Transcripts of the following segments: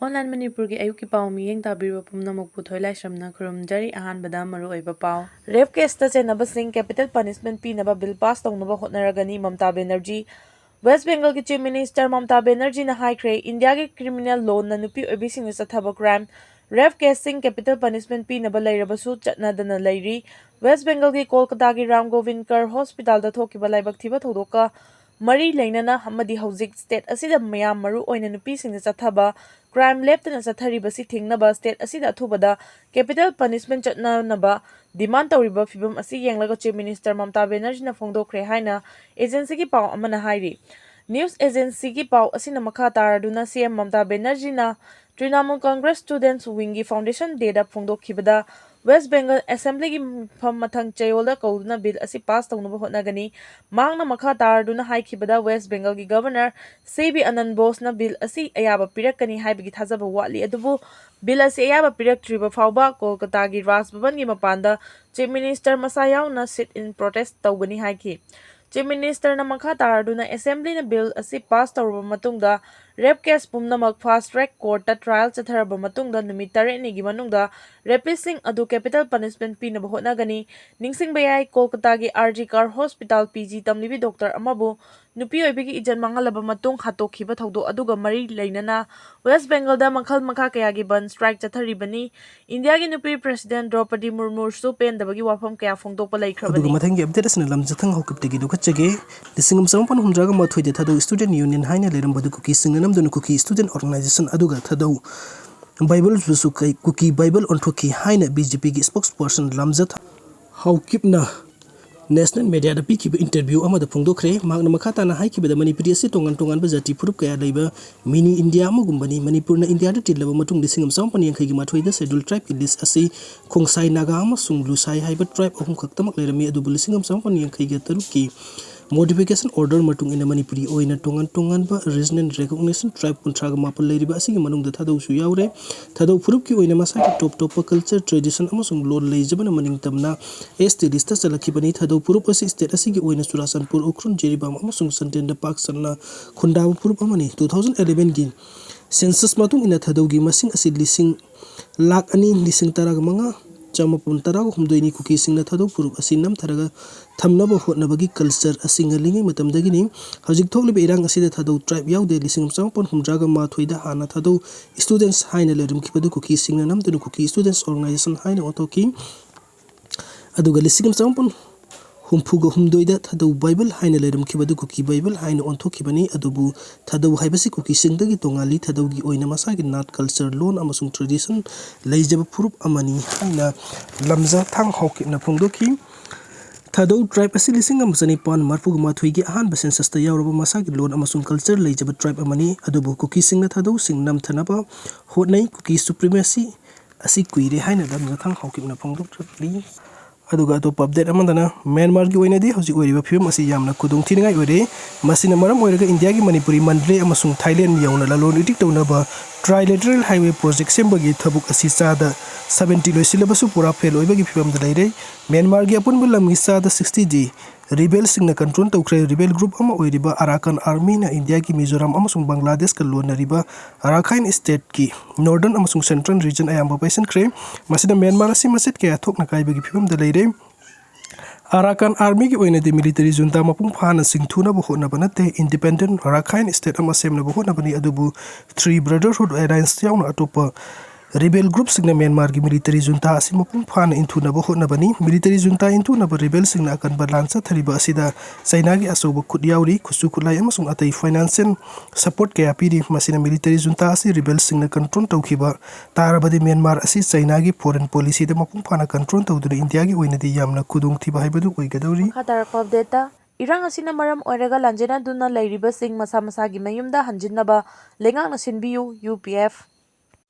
Online Manipuri ayuki pau miyeng tabiro pumnamok puthoi laisramna khurumjari ahanbada maruoiba pau. Rape case ta chenabasing capital punishment pinaba bill pass tawnaba hotnaragani Mamata Banerjee. West Bengal ki Chief Minister Mamata Banerjee na haikre India ki criminal law na nupi oibising na sathaba crime rape case sing capital punishment pinaba lairabasu chatnadana lairi. West Bengal ki Kolkata ki Ram Govind Kar Hospital da thokiba laibak thiba thodoka Mari Lainana Hamadi Hauzik State Asida Mayam Maru Oina Nupising Sathaba Crime Lepton Sathari Basi Naba State Asida Tubada Capital Punishment Chatna Naba Demand Riba Fibum Asi Yang Chief Minister Mamata Banerjee na Twkhre Haina Agency ki Pau Amana Hairi News Agency ki Pau Asina Makha Taraduna CM Mamata Banerjee na Trinamool Congress Students Wingi Foundation Data Phongdokhibada West Bengal Assembly ki mathang chayolda kauduna bill asi pass tawnaba hotnagani mangna makha taraduna haikibada West Bengal ki Governor CB Anand Bose na bill asi ayaba pirakani haibagi thajaba watli adubu bill asi ayaba piraktriba fawba Kolkata ki Raj Bhavan ki mapanda Chief Minister Masayaw na sit in protest tawgani haiki Chief Minister na makha taraduna Assembly na bill asi pass tawraba matungda rape case pumnamak fast track court ta trial chatharaba matungda numit 8 ni gi manungda raping adu capital punishment pinaba hotnagani ningsing bayai Kolkata gi RG Kar Hospital PG tamlibi doctor amabu nupi oibigi ijan mangalaba matung hatokhiba thawdo aduga mari lainana West Bengal da makhal makha kaya gi ban strike chatharibani India gi nupi President Draupadi Murmu su pendabagi wafam kaya phongdokpa laikhrabani aduga mathangi update asna lamjathang haokip tegi dukhachage lisingam sampon humdraga mathoi de thado student union haina leram badu kuki singnam dun kuki student organization aduga thado Bible Vusukai Kuki Bible on Twkhre Haina BJP ki spokesperson Lamchat Haokip na National Media da pikiba interview amada phongdokhre magna makhata na haikibada Manipuri asi tongan ba jati purup kaya leiba mini India magumbani Manipur na India da tilaba matung lisingam sampani yang khigi mathoi da schedule tribe ki list asi khongsai naga amasung lusai haiba tribe ahum khaktamak leirami adu lisingam sampani yang khigi taruki modification order matung ina Manipuri oina tongan ba regional recognition tribe kuntraga mapal leiriba asigi manung da thadau su yaure thadau purup ki oina masa ki top culture tradition amasung law leijabana maning tamna ST list chalakibani thadau purup asi state asigi oina Churasanpur Ukhrun Jeribam amasung Santenda Park sanna khundaba purup amani 2011 gi census matung ina thadau gi masing asi lakh ani lising taraga manga chamapun taraga humdoini kuki singna thadau purup asi nam tharaga thamnaba hotnabagi culture asingalingi matamdagini hajik thokliba irang asida thadau tribe yaude lising champon humdraga ma thoida hana thadau students haina lerim kibadu kuki singna nam dunu kuki students organization haina otoki aduga lising champon humpuga humdoida thadau Bible haina lerim kibadu kuki Bible haina onthokibani adubu thadau haibasi kuki singdagi tongali thadau gi oina masagi nat culture loan amasung tradition leijaba purup amani haina Lamjathang Haokip na phongdoki thadau tribe asi lising amsani pan marpuga mathoi gi ahan ba census ta yawraba masagi loan amasung culture leijaba tribe amani adubu kuki singna thadau singnam thanaba hotnai kuki supremacy asi kuire haina Lamjathang Haokip na phongdokri aduga to update amandana Myanmar gi oinadi hoji oiriba film asi yamna kudung thiningai oire masina maram oiraga India gi Manipuri mandre amasung Thailand yauna lalon itik tawna trilateral highway project sembagi thabuk asi sada 70 loisilabasu pura fail oibagi film da leire Myanmar gi apun bulam gi sada 60 di rebel singna control Twkhre rebel group ama oiriba Arakan army na India gi Mizoram amasung Bangladesh ka lon riba Arakhine state ki northern amasung central region ayamba paisen kre masina Myanmar asi maset kaya thokna kaibagi film da leire Arakan army ki oina de military junta mapung phana singthuna bo hona banate independent Arakhine state ama semna bo hona bani adubu three brotherhood alliance yauna atopa rebel group singna Myanmar gi military junta asi mapung phana inthuna bo hona bani military junta inthuna ba rebel singna akan balansa thariba asida China gi asoba khut yauri khusu khulai amasung atai financial support kaya piri masina military junta asi rebel singna control tawkhiba tarabadi Myanmar asi China gi foreign policy de mapung phana control tawduri India gi oina de yamna khudung thiba haibadu oigadori khatar data irang asina maram oiraga lanjena duna lairiba sing masa gi mayumda hanjinnaba lengak na sinbiu UPF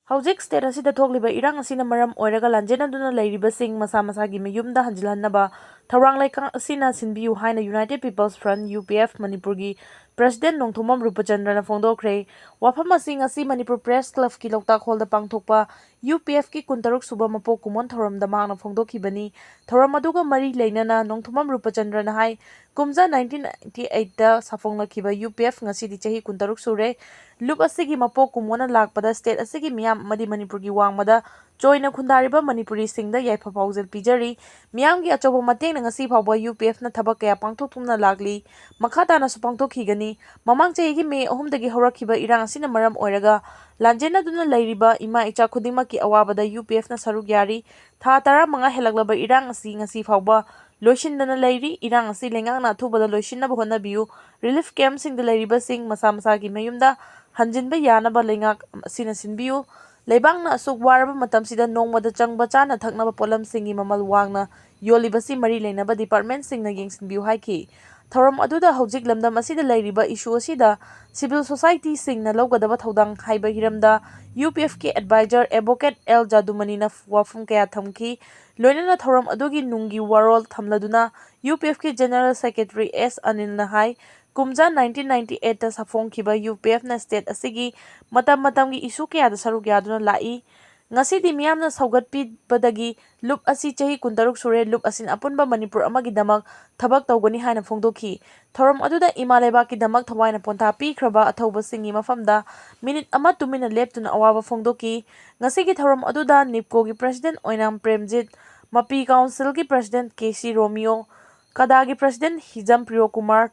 Hauzik state asida thokliba irang asina maram oiraga lanjena duna lairiba sing masa gi mayumda hanjilhannaba ꯊꯧꯔꯥꯡ ꯂꯩꯀꯥꯡ ꯑꯁꯤꯅ ꯁꯤꯟꯕꯤꯌꯨ ꯍꯥꯏꯅ United peoples front (UPF) ꯃꯅꯤꯄꯨꯔꯒꯤ president Nongthombam ꯔꯨꯄꯆꯟꯗ꯭ꯔꯅ ꯐꯣꯡꯗꯣꯛꯈ꯭ꯔꯦ꯫ ꯋꯥꯐꯝ ꯑꯁꯤ ꯉꯁꯤ Manipur press ꯀ꯭ꯂꯕꯀꯤ ꯂꯣꯛꯇꯥꯛ ꯍꯣꯜꯗ ꯄꯥꯡꯊꯣꯛꯄ UPFꯀꯤ 23ꯁꯨꯕ ꯃꯄꯣꯛ ꯀꯨꯝꯑꯣꯟ ꯊꯧꯔꯝꯗ ꯃꯍꯥꯛꯅ ꯐꯣꯡꯗꯣꯛꯈꯤꯕꯅꯤ꯫ ꯊꯧꯔꯝ ꯑꯗꯨꯒ ꯃꯔꯤ ꯂꯩꯅꯅ ꯅꯣꯡꯊꯣꯝꯕꯝ ꯔꯨꯄꯆꯟꯗ꯭ꯔꯅ ꯍꯥꯏ ꯀꯨꯝꯖꯥ 1998ꯗ ꯁꯥꯐꯣꯡꯅꯈꯤꯕ UPF ꯉꯁꯤꯗꯤ ꯆꯍꯤ 23 ꯁꯨꯔꯦ꯫ ꯂꯨꯞ ꯑꯁꯤꯒꯤ ꯃꯄꯣꯛ ꯀꯨꯝꯑꯣꯟꯅ ꯂꯥꯛꯄꯗ ꯁ꯭ꯇꯦꯠ ꯑꯁꯤꯒꯤ ꯃꯤꯌꯥꯝ ꯑꯃꯗꯤ ꯃꯅꯤꯄꯨꯔꯒꯤ ꯋꯥꯡꯃꯗ ꯆꯣꯏꯅ ꯈꯨꯟꯗꯥꯔꯤꯕ ꯃꯅꯤꯄꯨꯔꯤꯁꯤꯡꯗ ꯌꯥꯏꯐ ꯄꯥꯎꯖꯦꯜ ꯄꯤꯖꯔꯤ꯫ ꯃꯤꯌꯥꯝꯒꯤ ꯑꯆꯧꯕ ꯃꯇꯦꯡꯅ ꯉꯁꯤ ꯐꯥꯎꯕ UPFꯅ ꯊꯕꯛ ꯀꯌꯥ ꯄꯥꯡꯊꯣꯛꯇꯨꯅ ꯂꯥꯛꯂꯤ, ꯃꯈꯥ ꯇꯥꯅꯁꯨ ꯄꯥꯡꯊꯣꯛꯈꯤꯒꯅꯤ꯫ ꯃꯃꯥꯡ ꯆꯍꯤꯒꯤ ꯃꯦ 3ꯗꯒꯤ ꯍꯧꯔꯛꯈꯤꯕ ꯏꯔꯥꯡ ꯑꯁꯤꯅ ꯃꯔꯝ ꯑꯣꯏꯔꯒ ꯂꯥꯟꯖꯦꯟꯅꯗꯨꯅ ꯂꯩꯔꯤꯕ ꯏꯃꯥ ꯏꯆꯥ ꯈꯨꯗꯤꯡꯃꯛꯀꯤ ꯑꯋꯥꯕꯗ UPFꯅ ꯁꯔꯨꯛ ꯌꯥꯔꯤ꯫ ꯊꯥ 15 ꯍꯦꯜꯂꯛꯂꯕ ꯏꯔꯥꯡ ꯑꯁꯤ ꯉꯁꯤ ꯐꯥꯎꯕ ꯂꯣꯏꯁꯤꯟꯗꯅ ꯂꯩꯔꯤ꯫ ꯏꯔꯥꯡ ꯑꯁꯤ ꯂꯩꯉꯥꯛꯅ ꯑꯊꯨꯕꯗ ꯂꯣꯏꯁꯤꯟꯅꯕ ꯍꯣꯠꯅꯕꯤꯌꯨ꯫ ꯔꯤꯂꯤꯐ ꯀꯦꯝꯞꯁꯤꯡꯗ ꯂꯩꯔꯤꯕꯁꯤꯡ ꯃꯁꯥ ꯃꯁꯥꯒꯤ ꯃꯌꯨꯝꯗ ꯍꯟꯖꯤꯟꯕ ꯌꯥꯅꯕ ꯂꯩꯉꯥꯛ ꯑꯁꯤꯅ ꯁꯤꯟꯕꯤꯌꯨ꯫ ꯂꯩꯕꯥꯛꯅ ꯑꯁꯨꯛ ꯋꯥꯔꯕ ꯃꯇꯝꯁꯤꯗ ꯅꯣꯡꯃꯗ ꯆꯪꯕ ꯆꯥꯅ ꯊꯛꯅꯕ ꯄꯣꯠꯂꯝꯁꯤꯡꯒꯤ ꯃꯃꯜ ꯋꯥꯡꯅ ꯌꯣꯜꯂꯤꯕꯁꯤ ꯃꯔꯤ ꯂꯩꯅꯕ ꯗꯤꯄꯥꯔꯠꯃꯦꯟꯠꯁꯤꯡꯅ ꯌꯦꯡꯁꯤꯟꯕꯤꯌꯨ ꯍꯥꯏꯈꯤ꯫ ꯊꯧꯔꯝ ꯑꯗꯨꯗ ꯍꯧꯖꯤꯛ ꯂꯝꯗꯝ ꯑꯁꯤꯗ ꯂꯩꯔꯤꯕ ꯏꯁꯨ ꯑꯁꯤꯗ ꯁꯤꯚꯤꯜ ꯁꯣꯁꯥꯏꯇꯤꯁꯤꯡꯅ ꯂꯧꯒꯗꯕ ꯊꯧꯗꯥꯡ ꯍꯥꯏꯕ ꯍꯤꯔꯝꯗ UPFꯀꯤ ꯑꯦꯗꯚꯥꯏꯖꯔ ꯑꯦꯗꯚꯣꯀꯦꯠ ꯑꯦꯜ ꯖꯥꯗꯨꯃꯅꯤꯅ ꯋꯥꯐꯝ ꯀꯌꯥ ꯊꯝꯈꯤ꯫ ꯂꯣꯏꯅꯅ ꯊꯧꯔꯝ ꯑꯗꯨꯒꯤ ꯅꯨꯡꯒꯤ ꯋꯥꯔꯣꯜ ꯊꯝꯂꯗꯨꯅ UPFꯀꯤ ꯖꯦꯅꯔꯦꯜ ꯁꯦꯀ꯭ꯔꯦꯇꯔꯤ ꯑꯦꯁ. ꯑꯅꯤꯜꯅ ꯍꯥꯏ ꯀꯨꯝꯖꯥ 1998ꯗ ꯁꯥꯐꯣꯡꯈꯤꯕ UPFꯅ ꯁ꯭ꯇꯦꯠ ꯑꯁꯤꯒꯤ ꯃꯇꯝ ꯃꯇꯝꯒꯤ ꯏꯁꯨ ꯀꯌꯥꯗ ꯁꯔꯨꯛ ꯌꯥꯗꯨꯅ ꯂꯥꯛꯏ꯫ ꯉꯁꯤꯗꯤ ꯃꯤꯌꯥꯝꯅ ꯁꯧꯒꯠꯄꯤꯕꯗꯒꯤ ꯂꯨꯞ ꯑꯁꯤ ꯆꯍꯤ 23 ꯁꯨꯔꯦ꯫ ꯂꯨꯞ ꯑꯁꯤꯅ ꯑꯄꯨꯟꯕ ꯃꯅꯤꯄꯨꯔ ꯑꯃꯒꯤꯗꯃꯛ ꯊꯕꯛ ꯇꯧꯒꯅꯤ ꯍꯥꯏꯅ ꯐꯣꯡꯗꯣꯛꯈꯤ꯫ ꯊꯧꯔꯝ ꯑꯗꯨꯗ ꯏꯃꯥ ꯂꯩꯕꯥꯛꯀꯤꯗꯃꯛ ꯊꯋꯥꯏꯅ ꯄꯣꯟꯊꯥ ꯄꯤꯈ꯭ꯔꯕ ꯑꯊꯧꯕꯁꯤꯡꯒꯤ ꯃꯐꯝꯗ ꯃꯤꯅꯤꯠ ꯑꯃ ꯇꯨꯃꯤꯟꯅ ꯂꯦꯞꯇꯨꯅ ꯑꯋꯥꯕ ꯐꯣꯡꯗꯣꯛꯈꯤ꯫ ꯉꯁꯤꯒꯤ ꯊꯧꯔꯝ ꯑꯗꯨꯗ ꯅꯤꯞꯀꯣꯒꯤ ꯄ꯭ꯔꯦꯁꯤꯗꯦꯟꯠ ꯑꯣꯏꯅꯥꯝ ꯄ꯭ꯔꯦꯝꯖꯤꯠ, ꯃꯄꯤ ꯀꯥꯎꯟꯁꯤꯜꯒꯤ ꯄ꯭ꯔꯦꯁꯤꯗꯦꯟꯠ ꯀꯦ.ꯁꯤ. ꯔꯣꯃꯤꯌꯣ, ꯀꯗꯥꯒꯤ ꯄ꯭ꯔꯦꯁꯤꯗꯦꯟꯠ ꯍꯤꯖꯝ ꯄ꯭ꯔꯤꯌꯣꯀꯨꯃꯥꯔ,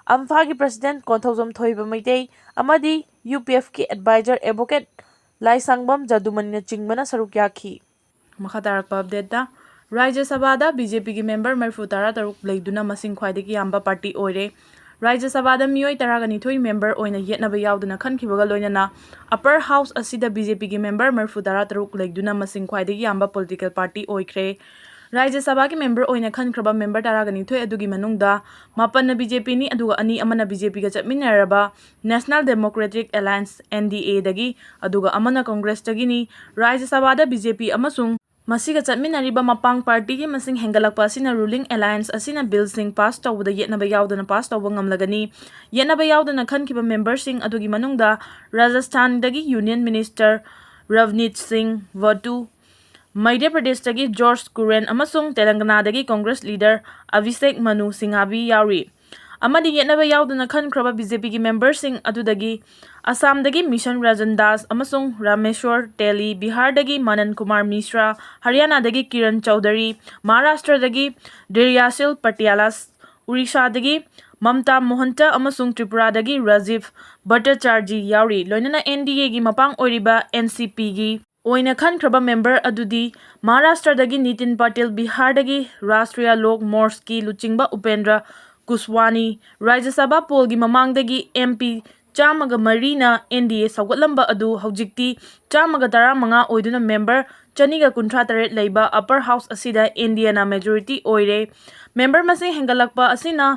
ꯑꯝꯐꯥꯒꯤ ꯄ꯭ꯔꯦꯁꯤꯗꯦꯟꯠ ꯀꯣꯟꯊꯧꯖꯝ ꯊꯣꯏꯕ ꯃꯩꯇꯩ ꯑꯃꯗꯤ UPFꯀꯤ ꯑꯦꯗꯚꯥꯏꯖꯔ ꯑꯦꯗꯚꯣꯀꯦꯠ ꯂꯥꯏꯁꯥꯡꯕꯝ ꯖꯥꯗꯨꯃꯅꯤꯅꯆꯤꯡꯕꯅ ꯁꯔꯨꯛ ꯌꯥꯈꯤ꯫ ꯃꯈꯥ ꯇꯥꯔꯛꯄ ꯑꯞꯗꯦꯠꯇ ꯔꯥꯖ꯭ꯌ ꯁꯚꯥꯗ BJPꯒꯤ ꯃꯦꯝꯕꯔ 63 ꯂꯩꯗꯨꯅ ꯃꯁꯤꯡ ꯈ꯭ꯋꯥꯏꯗꯒꯤ ꯌꯥꯝꯕ ꯄꯥꯔꯇꯤ ꯑꯣꯏꯔꯦ꯫ ꯔꯥꯖ꯭ꯌ ꯁꯚꯥꯗ ꯃꯤꯑꯣꯏ 12 ꯃꯦꯝꯕꯔ ꯑꯣꯏꯅ ꯌꯦꯠꯅꯕ ꯌꯥꯎꯗꯅ ꯈꯟꯈꯤꯕꯒ ꯂꯣꯏꯅꯅ ꯑꯞꯄꯔ ꯍꯥꯎꯁ ꯑꯁꯤꯗ BJPꯒꯤ ꯃꯦꯝꯕꯔ 63 ꯂꯩꯗꯨꯅ ꯃꯁꯤꯡ ꯈ꯭ꯋꯥꯏꯗꯒꯤ ꯌꯥꯝꯕ ꯄꯣꯂꯤꯇꯤꯀꯦꯜ ꯄꯥꯔꯇꯤ ꯑꯣꯏꯈ꯭ꯔꯦ꯫ ꯔꯥꯖ꯭ꯌ ꯁꯚꯥꯒꯤ ꯃꯦꯝꯕꯔ ꯑꯣꯏꯅ ꯈꯟꯈ꯭ꯔꯕ ꯃꯦꯝꯕꯔ 12 ꯑꯗꯨꯒꯤ ꯃꯅꯨꯡꯗ 7ꯅ BJPꯅꯤ ꯑꯗꯨꯒ 2 ꯑꯃꯅ BJPꯒ ꯆꯠꯃꯤꯟꯅꯔꯕ ꯅꯦꯁꯅꯦꯜ ꯗꯦꯃꯣꯀ꯭ꯔꯦꯇꯤꯛ ꯑꯦꯂꯥꯏꯟꯁ (NDA)ꯗꯒꯤ ꯑꯗꯨꯒ ꯑꯃꯅ ꯀꯪꯒ꯭ꯔꯦꯁꯇꯒꯤꯅꯤ꯫ ꯔꯥꯖ꯭ꯌ ꯁꯚꯥꯗ BJP ꯑꯃꯁꯨꯡ ꯃꯁꯤꯒ ꯆꯠꯃꯤꯟꯅꯔꯤꯕ ꯃꯄꯥꯡ ꯄꯥꯔꯇꯤꯒꯤ ꯃꯁꯤꯡ ꯍꯦꯟꯒꯠꯂꯛꯄ ꯑꯁꯤꯅ ꯔꯨꯂꯤꯡ ꯑꯦꯂꯥꯏꯟꯁ ꯑꯁꯤꯅ ꯕꯤꯜꯁꯤꯡ ꯄꯥꯁ ꯇꯧꯕꯗ ꯌꯦꯠꯅꯕ ꯌꯥꯎꯗꯅ ꯄꯥꯁ ꯇꯧꯕ ꯉꯝꯂꯒꯅꯤ꯫ ꯌꯦꯠꯅꯕ ꯌꯥꯎꯗꯅ ꯈꯟꯈꯤꯕ ꯃꯦꯝꯕꯔꯁꯤꯡ ꯑꯗꯨꯒꯤ ꯃꯅꯨꯡꯗ ꯔꯥꯖꯁꯊꯥꯟꯗꯒꯤ ꯌꯨꯅꯤꯌꯟ ꯃꯤꯅꯤꯁꯇꯔ ꯔꯚꯅꯤꯠ ꯁꯤꯡ ꯚꯠꯇꯨ, ꯃꯙ꯭ꯌ ꯄ꯭ꯔꯗꯦꯁꯇꯒꯤ ꯖꯣꯔꯖ ꯀꯨꯔꯦꯟ ꯑꯃꯁꯨꯡ ꯇꯦꯂꯪꯒꯥꯅꯥꯗꯒꯤ ꯀꯪꯒ꯭ꯔꯦꯁ ꯂꯤꯗꯔ ꯑꯚꯤꯁꯦꯛ ꯃꯅꯨ ꯁꯤꯡꯘꯚꯤ ꯌꯥꯎꯔꯤ꯫ ꯑꯃꯗꯤ ꯌꯦꯠꯅꯕ ꯌꯥꯎꯗꯅ ꯈꯟꯈ꯭ꯔꯕ BJPꯒꯤ ꯃꯦꯝꯕꯔꯁꯤꯡ ꯑꯗꯨꯗꯒꯤ ꯑꯁꯥꯝꯗꯒꯤ ꯃꯤꯁꯟ ꯔꯟꯖꯟ ꯗꯥꯁ ꯑꯃꯁꯨꯡ ꯔꯥꯃꯦꯁ꯭ꯋꯔ ꯇꯦꯂꯤ, ꯕꯤꯍꯥꯔꯗꯒꯤ ꯃꯅꯟ ꯀꯨꯃꯥꯔ ꯃꯤꯁ꯭ꯔꯥ, ꯍꯔꯤꯌꯥꯅꯥꯗꯒꯤ ꯀꯤꯔꯟ ꯆꯧꯙꯔꯤ, ꯃꯍꯥꯔꯥꯁꯇ꯭ꯔꯗꯒꯤ ꯙꯤꯔꯌꯥꯁꯤꯜ ꯄꯇꯤꯌꯥꯂꯥ, ꯎꯔꯤꯁꯥꯗꯒꯤ ꯃꯝꯇꯥ ꯃꯣꯍꯟꯇ ꯑꯃꯁꯨꯡ ꯇ꯭ꯔꯤꯄꯨꯔꯥꯗꯒꯤ ꯔꯥꯖꯤꯚ ꯚꯠꯇꯆꯥꯔꯖꯤ ꯌꯥꯎꯔꯤ꯫ ꯂꯣꯏꯅꯅ NDAꯒꯤ ꯃꯄꯥꯡ ꯑꯣꯏꯔꯤꯕ NCPꯒꯤ ꯑꯣꯏꯅ ꯈꯟꯈ꯭ꯔꯕ ꯃꯦꯝꯕꯔ ꯑꯗꯨꯗꯤ ꯃꯍꯥꯔꯥꯁꯇ꯭ꯔꯗꯒꯤ ꯅꯤꯇꯤꯟ ꯄꯇꯦꯜ, ꯕꯤꯍꯥꯔꯗꯒꯤ ꯔꯥꯁꯇ꯭ꯔꯤꯌꯥ ꯂꯣꯛ ꯃꯣꯔꯆꯀꯤ ꯂꯨꯆꯤꯡꯕ ꯎꯄꯦꯟꯗ꯭ꯔ ꯀꯨꯁꯋꯥꯅꯤ꯫ ꯔꯥꯖ꯭ꯌ ꯁꯚꯥ ꯄꯣꯜꯒꯤ ꯃꯃꯥꯡꯗꯒꯤ MP 103ꯅ NDA ꯁꯧꯒꯠꯂꯝꯕ ꯑꯗꯨ ꯍꯧꯖꯤꯛꯇꯤ 115 ꯑꯣꯏꯗꯨꯅ ꯃꯦꯝꯕꯔ 238 ꯂꯩꯕ ꯑꯞꯄꯔ ꯍꯥꯎꯁ ꯑꯁꯤꯗ NDAꯅ ꯃꯦꯖꯣꯔꯤꯇꯤ ꯑꯣꯏꯔꯦ꯫ ꯃꯦꯝꯕꯔ ꯃꯁꯤꯡ ꯍꯦꯟꯒꯠꯂꯛꯄ ꯑꯁꯤꯅ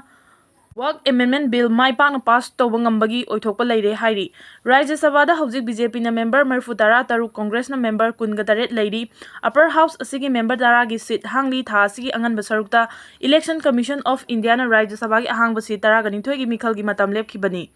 ꯋꯥꯛ ꯑꯦꯃꯦꯟꯗꯃꯦꯟꯠ ꯕꯤꯜ ꯃꯥꯏ ꯄꯥꯛꯅ ꯄꯥꯁ ꯇꯧꯕ ꯉꯝꯕꯒꯤ ꯑꯣꯏꯊꯣꯛꯄ ꯂꯩꯔꯦ ꯍꯥꯏꯔꯤ꯫ ꯔꯥꯖ꯭ꯌ ꯁꯚꯥꯗ ꯍꯧꯖꯤꯛ BJPꯅ ꯃꯦꯝꯕꯔ 33, ꯀꯪꯒ꯭ꯔꯦꯁꯅ ꯃꯦꯝꯕꯔ 18 ꯂꯩꯔꯤ꯫ ꯑꯞꯄꯔ ꯍꯥꯎꯁ ꯑꯁꯤꯒꯤ ꯃꯦꯝꯕꯔ 10ꯒꯤ ꯁꯤꯠ ꯍꯥꯡꯂꯤ꯫ ꯊꯥ ꯑꯁꯤꯒꯤ ꯑꯉꯟꯕ ꯁꯔꯨꯛꯇ ꯏꯂꯦꯛꯁꯟ ꯀꯝꯃꯤꯁꯟ ꯑꯣꯐ ꯏꯟꯗꯤꯌꯥꯅ ꯔꯥꯖ꯭ꯌ ꯁꯚꯥꯒꯤ ꯑꯍꯥꯡꯕ ꯁꯤꯠ 12ꯒꯤ ꯃꯤꯈꯜꯒꯤ ꯃꯇꯝ ꯂꯦꯞꯈꯤꯕꯅꯤ꯫